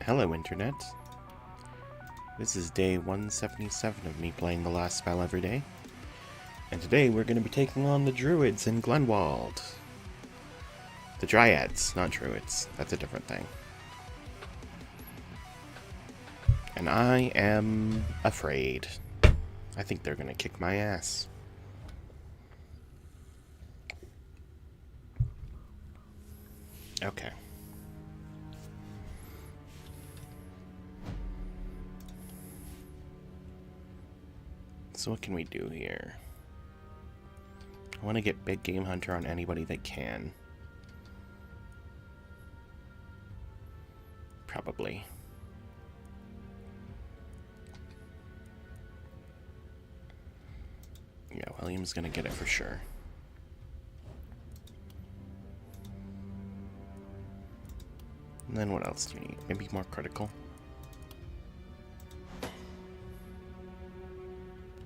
Hello, Internet. This is day 177 of me playing the last spell every day. And today we're going to be taking on the Druids in Glenwald. The Dryads, not Druids. That's a different thing. And I am afraid. I think they're going to kick my ass. Okay. So what can we do here? I want to get Big Game Hunter on anybody that can. Probably. Yeah, William's gonna get it for sure. And then what else do you need? Maybe more critical.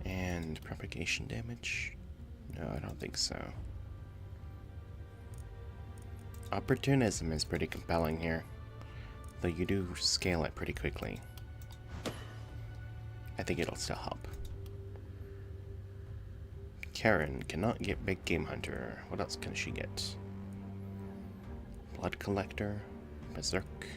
And propagation damage? No, I don't think so. Opportunism is pretty compelling here, though you do scale it pretty quickly. I think it'll still help. Karen cannot get Big Game Hunter. What else can she get? Blood Collector, Berserk.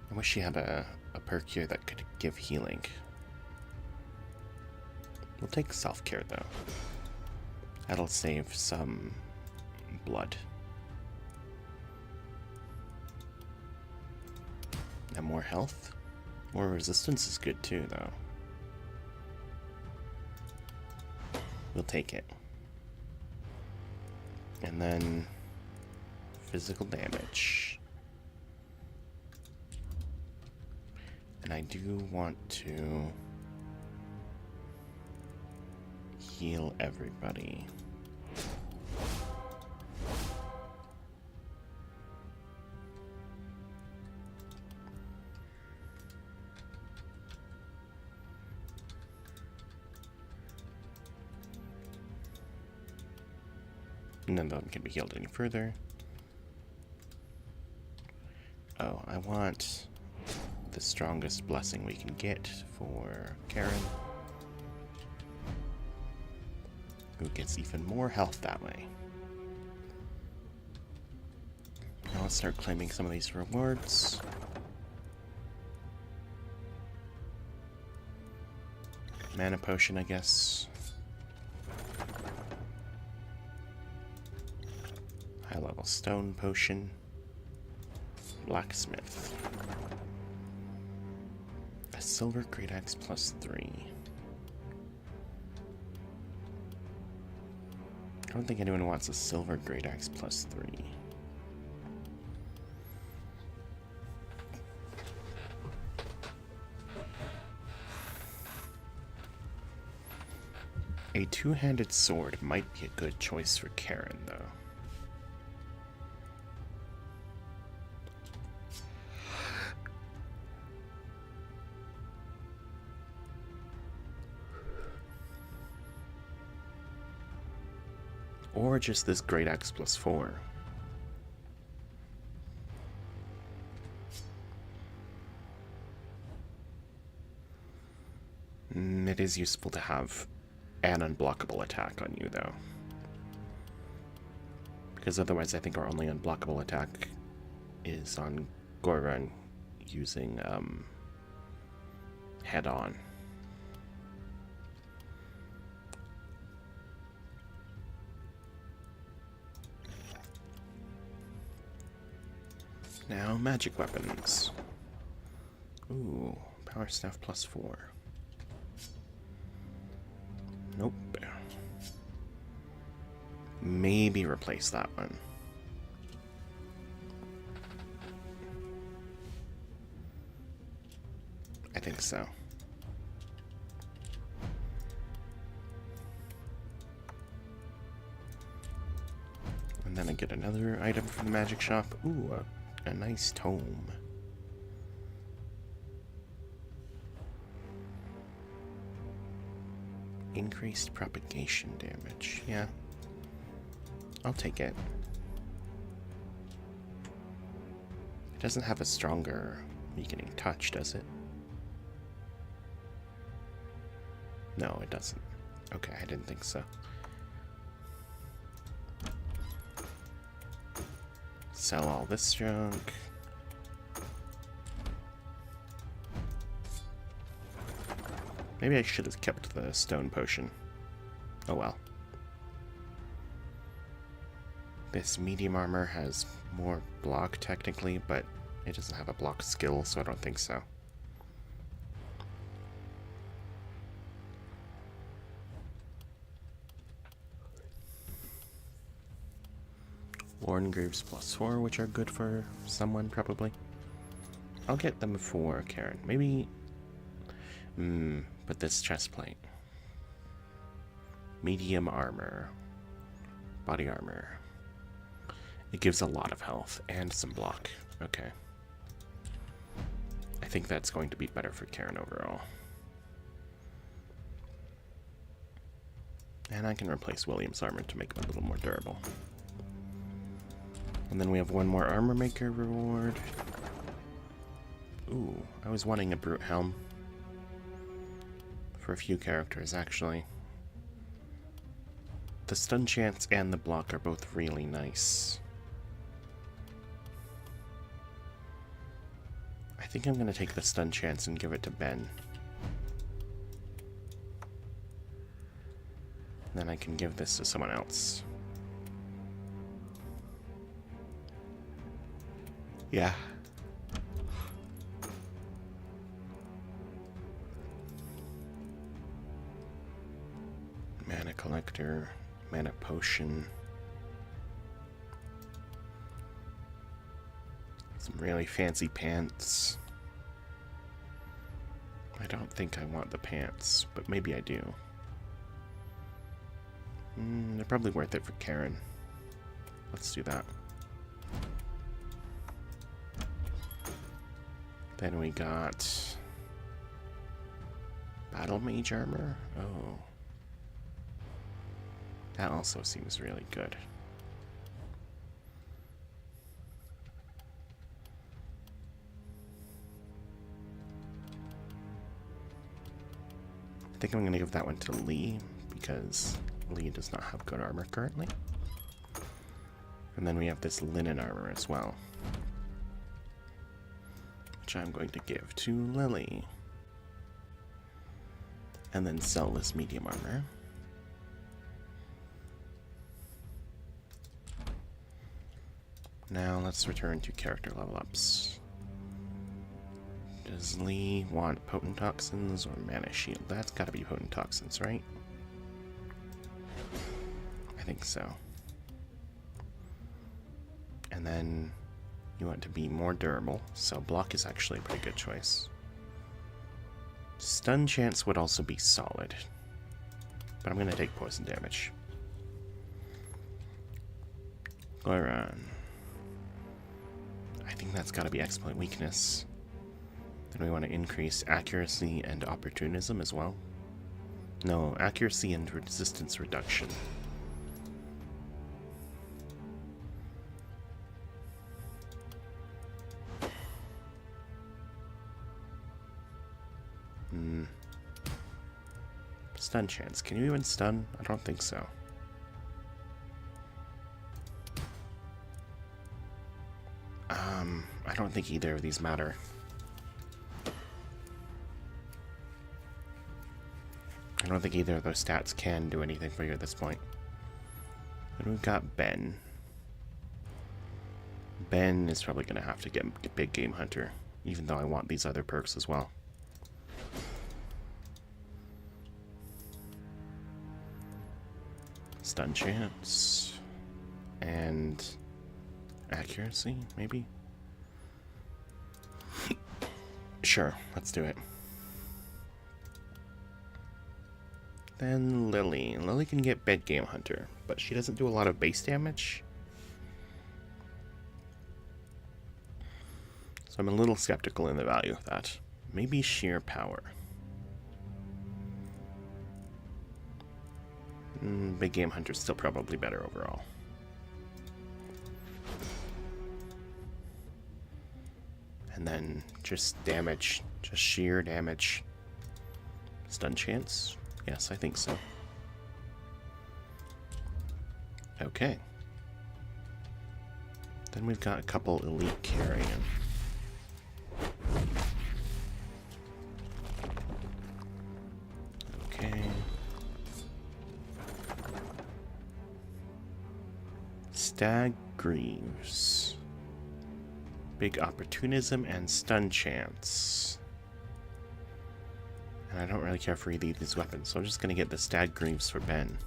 I wish she had a perk here that could give healing. We'll take self-care though. That'll save some blood. And more health. More resistance is good too though. We'll take it. And then physical damage. And I do want to heal everybody. None of them can be healed any further. Oh, I want the strongest blessing we can get for Karen, who gets even more health that way. Now let's start claiming some of these rewards. Mana potion, I guess. High level stone potion. Blacksmith. A silver great axe +3. I don't think anyone wants a silver great axe +3. A two-handed sword might be a good choice for Karen, though. Or just this great axe +4. It is useful to have an unblockable attack on you, though. Because otherwise I think our only unblockable attack is on Goran using head-on. Now, magic weapons. Ooh, power staff +4. Nope. Maybe replace that one. I think so. And then I get another item from the magic shop. Ooh, a nice tome. Increased propagation damage. Yeah. I'll take it. It doesn't have a stronger weakening touch, does it? No, it doesn't. Okay, I didn't think so. Sell all this junk. Maybe I should have kept the stone potion. Oh well. This medium armor has more block technically, but it doesn't have a block skill, so I don't think so. Worn Greaves +4, which are good for someone, probably. I'll get them for Karen. Maybe... but this chest plate. Medium armor. Body armor. It gives a lot of health and some block. Okay. I think that's going to be better for Karen overall. And I can replace William's armor to make him a little more durable. And then we have one more armor maker reward. Ooh, I was wanting a brute helm. For a few characters, actually. The stun chance and the block are both really nice. I think I'm going to take the stun chance and give it to Ben. Then I can give this to someone else. Yeah. Mana collector, mana potion. Some really fancy pants. I don't think I want the pants, but maybe I do. They're probably worth it for Karen. Let's do that. Then we got Battle Mage armor. Oh. That also seems really good. I think I'm going to give that one to Lee, because Lee does not have good armor currently. And then we have this linen armor as well, which I'm going to give to Lily. And then sell this medium armor. Now let's return to character level ups. Does Lee want potent toxins or mana shield? That's gotta be potent toxins, right? I think so. And then you want to be more durable, so block is actually a pretty good choice. Stun chance would also be solid, but I'm gonna take poison damage. Goron. I think that's gotta be exploit weakness. Then we want to increase accuracy and opportunism as well. No, accuracy and resistance reduction. Stun chance. Can you even stun? I don't think so. I don't think either of these matter. I don't think either of those stats can do anything for you at this point. Then we've got Ben. Ben is probably going to have to get Big Game Hunter, even though I want these other perks as well. Stun chance. And accuracy, maybe? Sure, let's do it. Then Lily. Lily can get Bed Game Hunter, but she doesn't do a lot of base damage. So I'm a little skeptical in the value of that. Maybe sheer power. Big Game Hunter's still probably better overall. And then just damage, just sheer damage. Stun chance? Yes, I think so. Okay. Then we've got a couple elite carrying. Okay. Stag Greaves. Big opportunism and stun chance. And I don't really care for either of these weapons, so I'm just gonna get the Stag Greaves for Ben.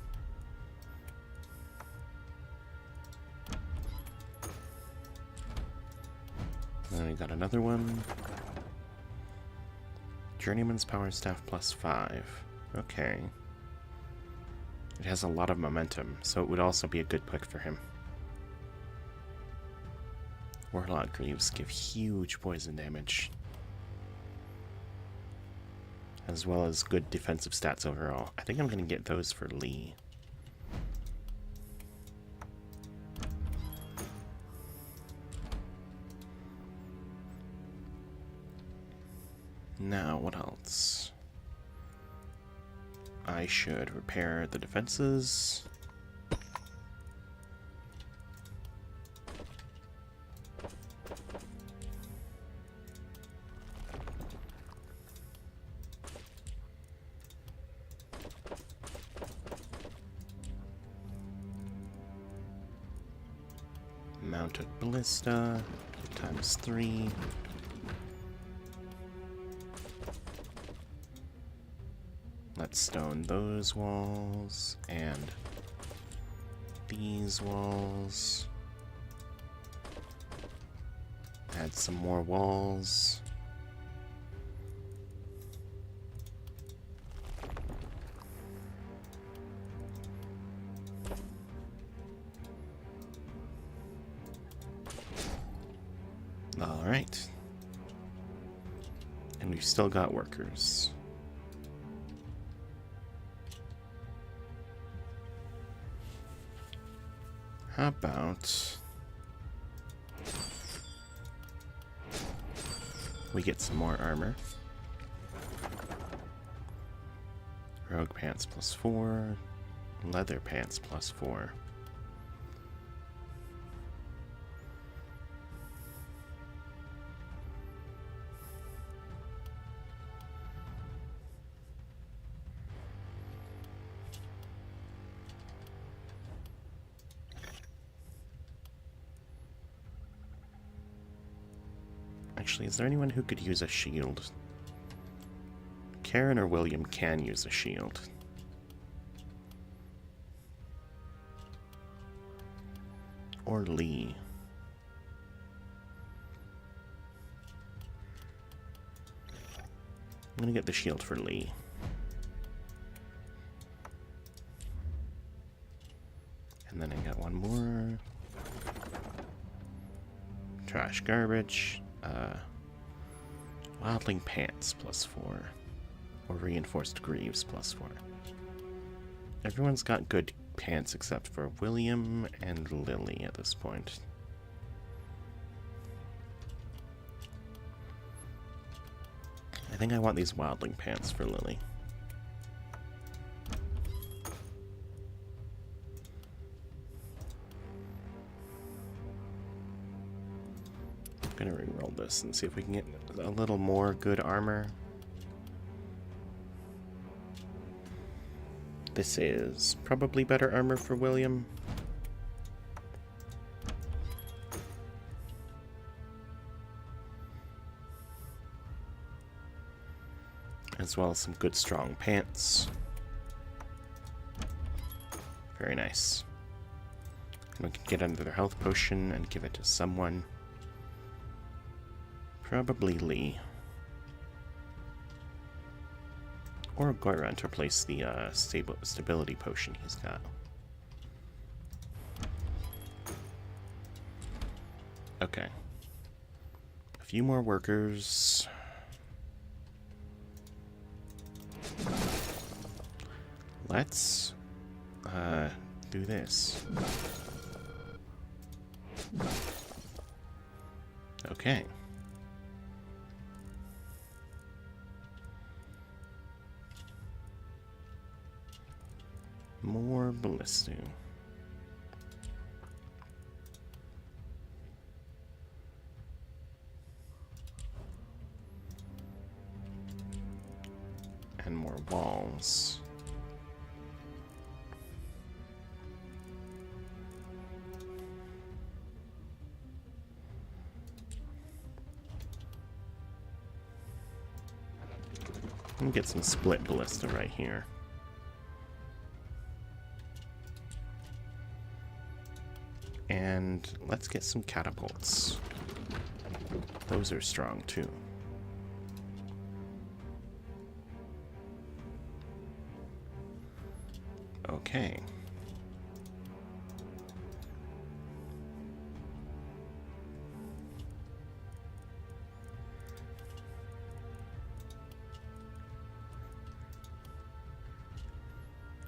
And then we got another one. Journeyman's Power Staff +5. Okay. It has a lot of momentum, so it would also be a good pick for him. Warlock Greaves give huge poison damage, as well as good defensive stats overall. I think I'm going to get those for Lee. Now, what else? I should repair the defenses. Mounted Ballista, ×3. Let's stone those walls and these walls. Add some more walls. All right. And we've still got workers. How about we get some more armor? Rogue pants +4, leather pants +4. Actually, is there anyone who could use a shield? Karen or William can use a shield. Or Lee. I'm gonna get the shield for Lee. And then I got one more. Trash garbage. Wildling pants +4. Or reinforced greaves +4. Everyone's got good pants except for William and Lily at this point. I think I want these wildling pants for Lily. I'm gonna reroll this and see if we can get a little more good armor. This is probably better armor for William. As well as some good strong pants. Very nice. And we can get another health potion and give it to someone. Probably Lee. Or Goyrant to replace the stability potion he's got. Okay. A few more workers. Let's do this. Okay. More ballista. And more walls. And get some split ballista right here. And let's get some catapults. Those are strong too. Okay.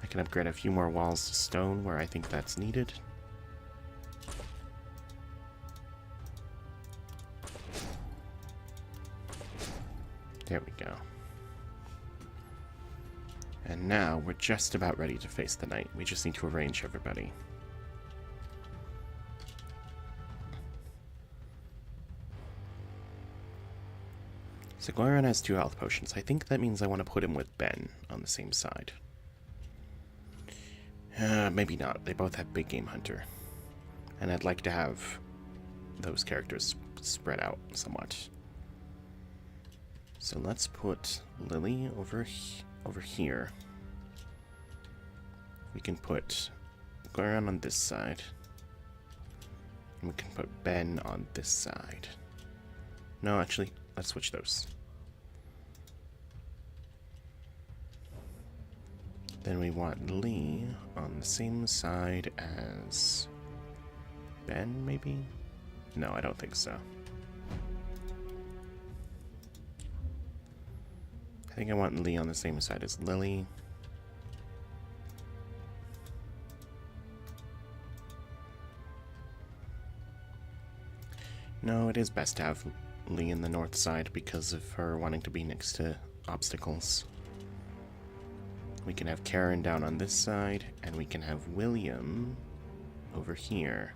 I can upgrade a few more walls to stone where I think that's needed. There we go. And now we're just about ready to face the night. We just need to arrange everybody. So Goran has 2 health potions. I think that means I want to put him with Ben on the same side. Maybe not. They both have Big Game Hunter. And I'd like to have those characters spread out somewhat. So let's put Lily over here. We can put Goran on this side. And we can put Ben on this side. No, actually, let's switch those. Then we want Lee on the same side as Ben, maybe? No, I don't think so. I think I want Lee on the same side as Lily. No, it is best to have Lee in the north side because of her wanting to be next to obstacles. We can have Karen down on this side, and we can have William over here.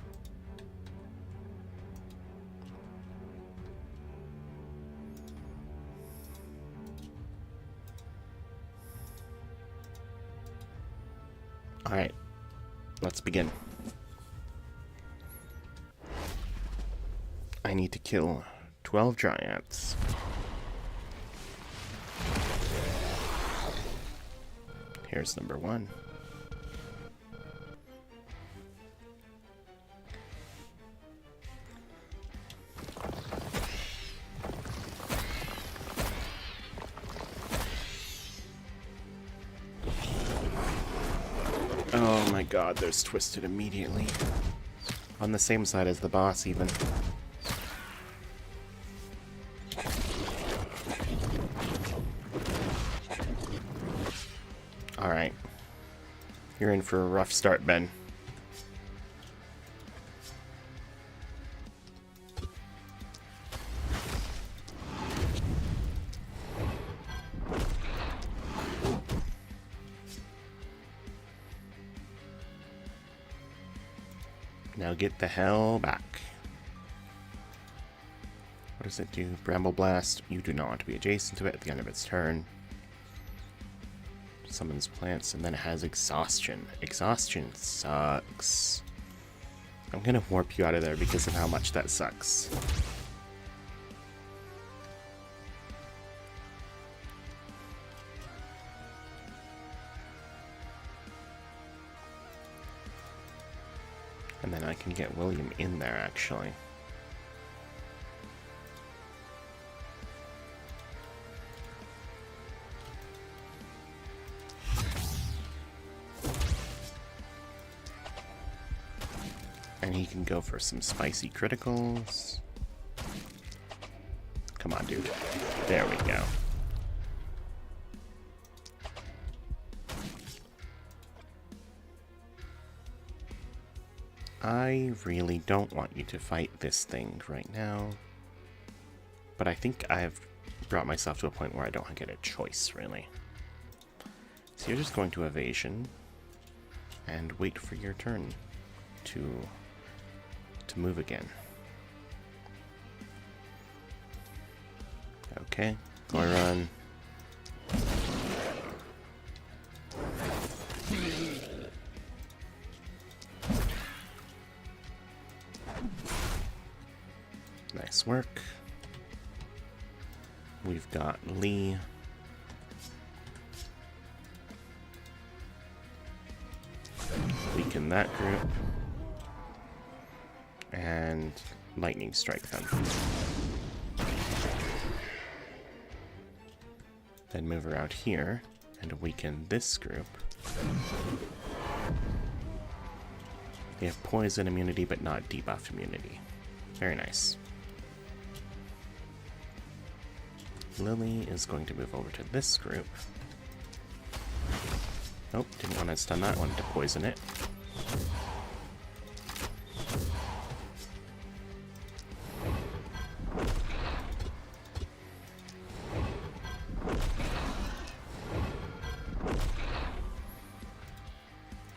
Alright, let's begin. I need to kill 12 Dryads. Here's number 1. Oh my god, there's Twisted immediately. On the same side as the boss, even. Alright. You're in for a rough start, Ben. Now get the hell back. What does it do? Bramble Blast. You do not want to be adjacent to it at the end of its turn. Summons plants, and then it has Exhaustion. Exhaustion sucks. I'm gonna warp you out of there because of how much that sucks. And then I can get William in there, actually. And he can go for some spicy criticals. Come on, dude. There we go. I really don't want you to fight this thing right now. But I think I've brought myself to a point where I don't get a choice, really. So you're just going to evasion and wait for your turn to move again. Okay, Goron. Nice work. We've got Lee. Weaken that group. And lightning strike them. Then move around here and weaken this group. They have poison immunity but not debuff immunity. Very nice. Lily is going to move over to this group. Nope, didn't want to stun that, wanted to poison it.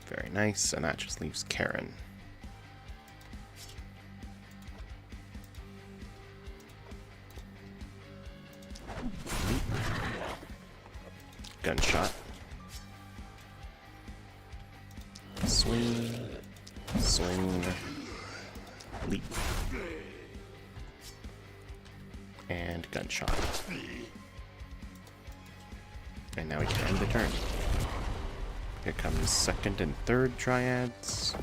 Very nice, and that just leaves Karen. Gunshot. Swing. Swing. Leap. And gunshot. And now we can end the turn. Here comes second and third Dryads.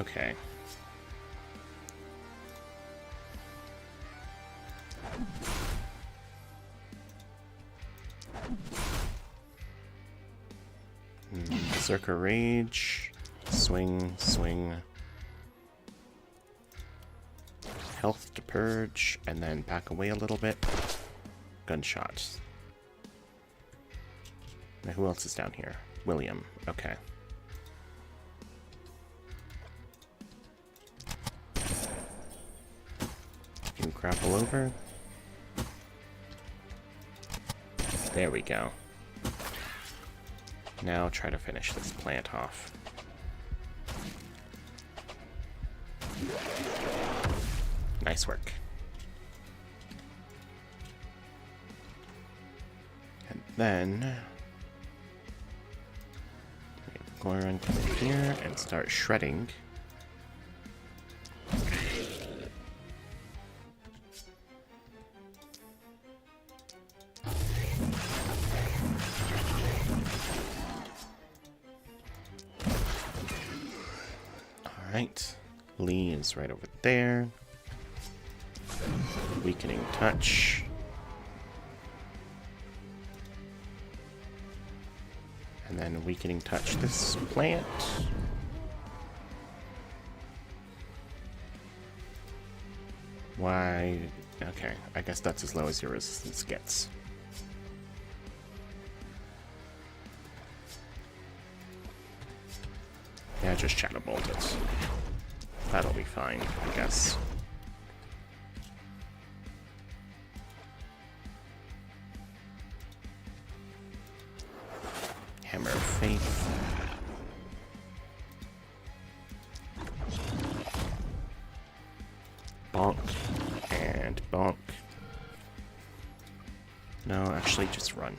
Okay. Berserker Rage. Swing, swing. Health to purge, and then back away a little bit. Gunshot. Now who else is down here? William. Okay. You grapple over. There we go. Now try to finish this plant off. Nice work. And then Goron come in here and start shredding. Alright, Lee is right over there. Weakening touch. And then weakening touch this plant. Why? Okay, I guess that's as low as your resistance gets. Yeah, just Shadow Bolt it. That'll be fine, I guess. Hammer of Faith. Bonk. And bonk. No, actually, just run.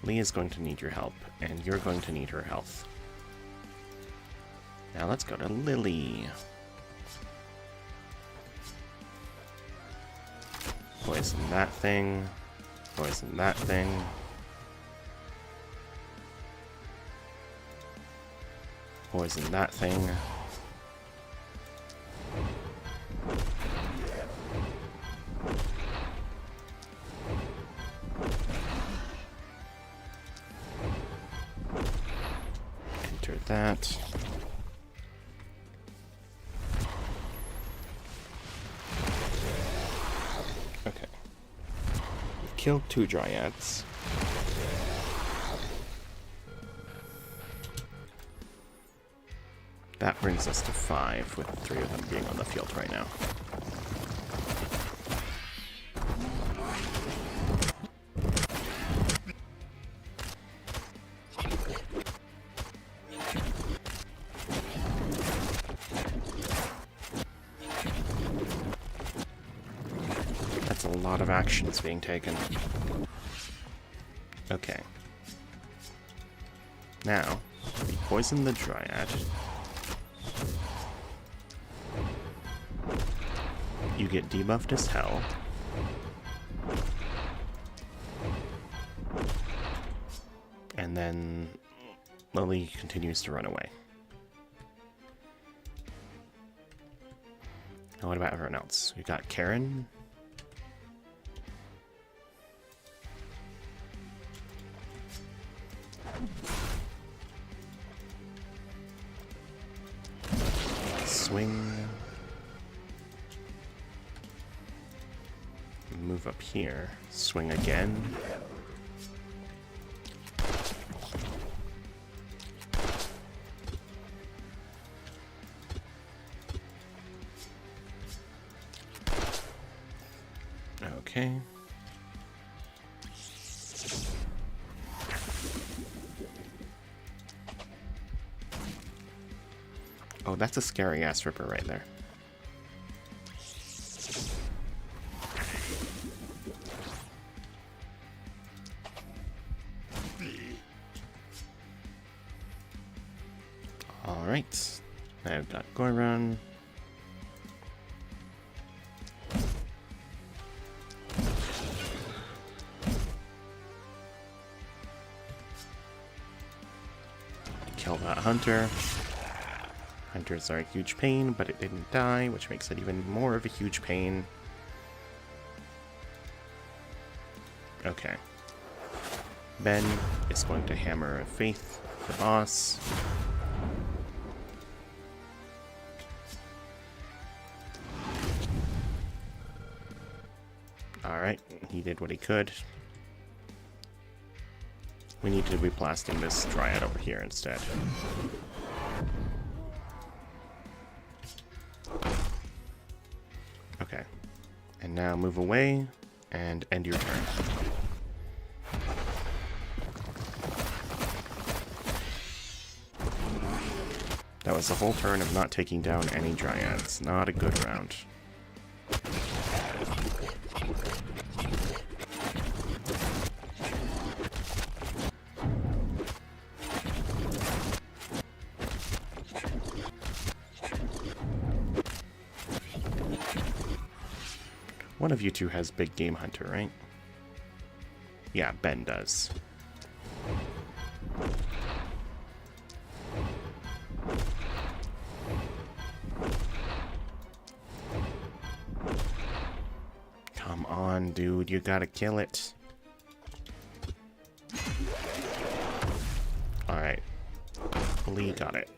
Lee is going to need your help, and you're going to need her health. Now let's go to Lily. Poison that thing. Poison that thing. Poison that thing. Enter that. Okay. Killed 2 dryads. That brings us to 5, with 3 of them being on the field right now. That's a lot of actions being taken. Okay. Now, we poison the dryad. You get debuffed as hell. And then Lily continues to run away. Now what about everyone else? We got Karen. Swing. Move up here. Swing again. Okay. Oh, that's a scary ass ripper right there. Alright. I've got Goron. Kill that hunter. Hunters are a huge pain, but it didn't die, which makes it even more of a huge pain. Okay. Ben is going to hammer Faith, the boss. Alright, he did what he could. We need to be blasting this dryad over here instead. Okay. And now move away and end your turn. That was the whole turn of not taking down any dryads. Not a good round. One of you two has Big Game Hunter, right? Yeah, Ben does. Come on, dude, you gotta kill it. Alright. Lee got it.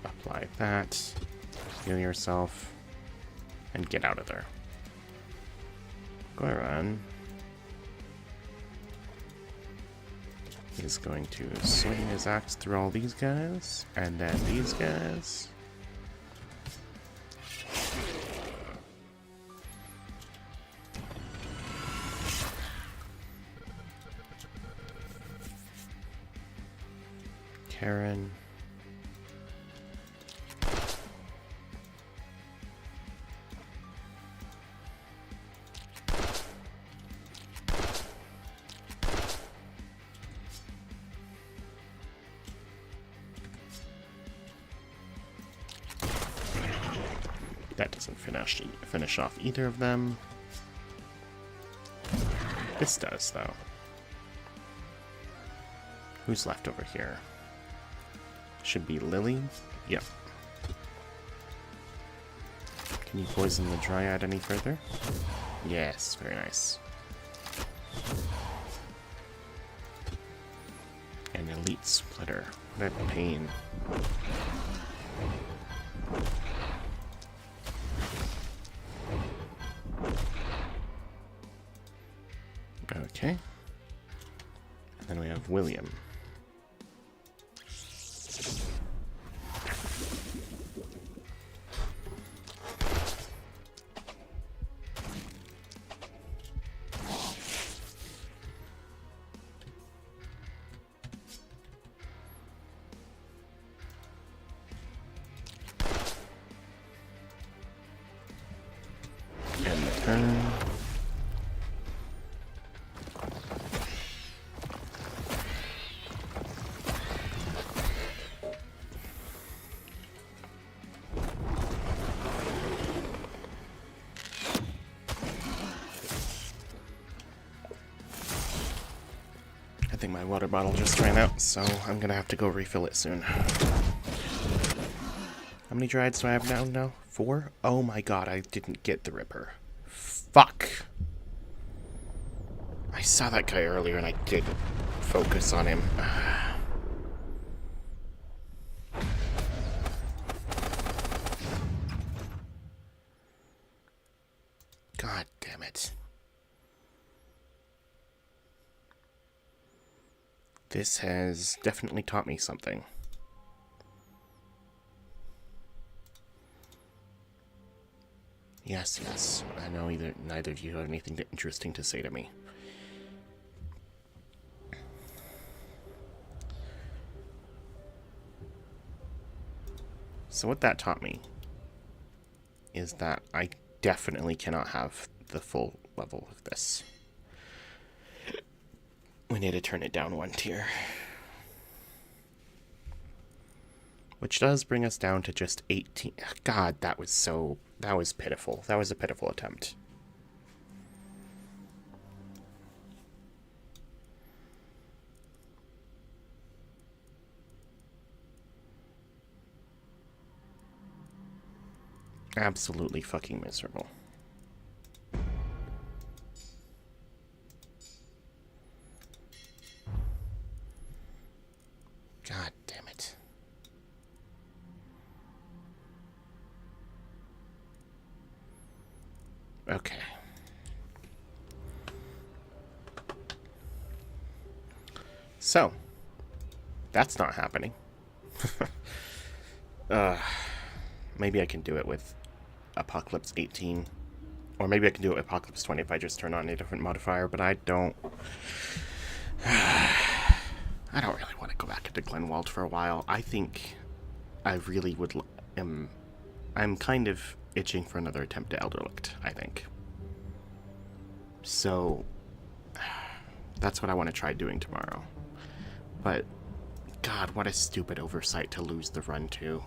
Apply that. Heal yourself. And get out of there. Goron is going to swing his axe through all these guys, and then these guys. Karen. That doesn't finish off either of them. This does, though. Who's left over here? Should be Lily. Yep. Can you poison the Dryad any further? Yes, very nice. An Elite Splitter. What a pain. Okay. And then we have William. And the turn. I think my water bottle just ran out, so I'm gonna have to go refill it soon. How many Dryads do I have now? 4? Oh my god, I didn't get the Ripper. Fuck! I saw that guy earlier and I didn't focus on him. God damn it. This has definitely taught me something. Yes, yes. I know neither of you have anything interesting to say to me. So what that taught me is that I definitely cannot have the full level of this. We need to turn it down 1 tier. Which does bring us down to just 18. God, that was pitiful. That was a pitiful attempt. Absolutely fucking miserable. God damn it. Okay. So, that's not happening. Maybe I can do it with Apocalypse 18. Or maybe I can do it with Apocalypse 20 if I just turn on a different modifier, but I don't... I don't really want to go back into Glenwald for a while. I think I really would... I'm kind of itching for another attempt at Elderlicht, I think. So, that's what I want to try doing tomorrow. But, God, what a stupid oversight to lose the run to.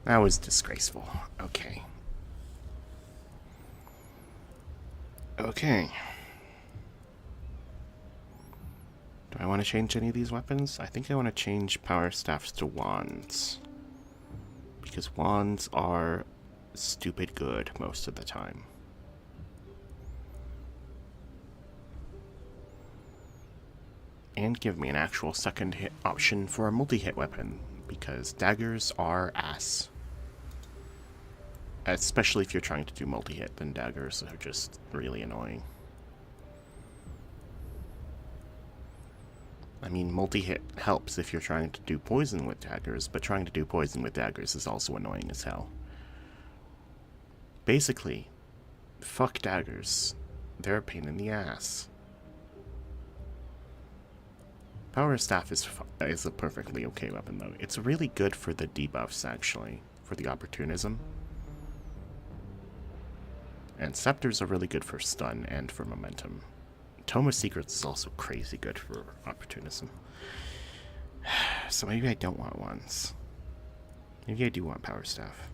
That was disgraceful. Okay. Okay. Do I want to change any of these weapons? I think I want to change power staffs to wands. Because wands are stupid good most of the time. And give me an actual second hit option for a multi-hit weapon, because daggers are ass. Especially if you're trying to do multi-hit, then daggers are just really annoying. I mean, multi-hit helps if you're trying to do poison with daggers, but trying to do poison with daggers is also annoying as hell. Basically, fuck daggers. They're a pain in the ass. Power Staff is a perfectly okay weapon, though. It's really good for the debuffs, actually, for the opportunism. And Scepters are really good for stun and for momentum. Tome of Secrets is also crazy good for opportunism. So maybe I don't want ones. Maybe I do want Power Staff.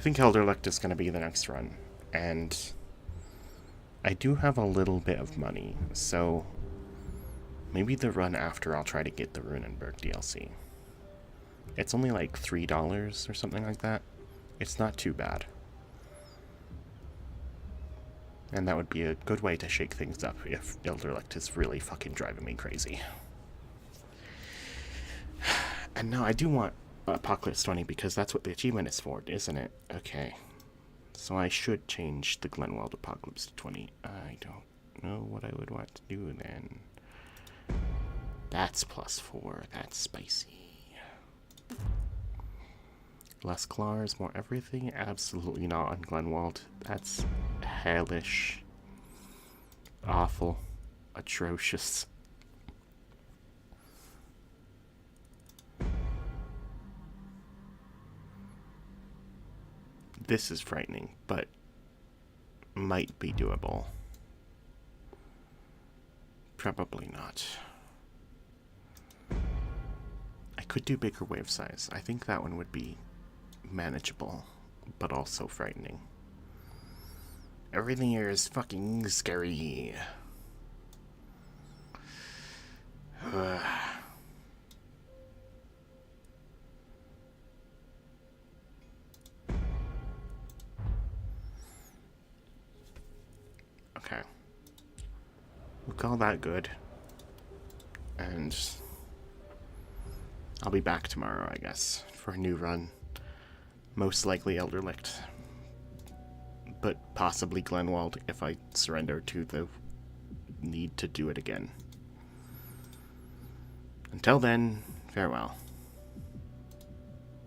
think Elderlicht is going to be the next run, and I do have a little bit of money, so maybe the run after I'll try to get the Runenberg DLC. It's only like $3 or something like that. It's not too bad. And that would be a good way to shake things up if Elderlicht is really fucking driving me crazy. And now I do want Apocalypse 20 because that's what the achievement is for, isn't it? Okay. So I should change the Glenwald Apocalypse to 20. I don't know what I would want to do then. That's +4. That's spicy. Less claws, more everything? Absolutely not on Glenwald. That's hellish. Awful. Atrocious. This is frightening, but might be doable. Probably not. I could do bigger wave size. I think that one would be manageable, but also frightening. Everything here is fucking scary. Okay. We'll call that good. And I'll be back tomorrow, I guess, for a new run. Most likely Elderlicht. But possibly Glenwald if I surrender to the need to do it again. Until then, farewell.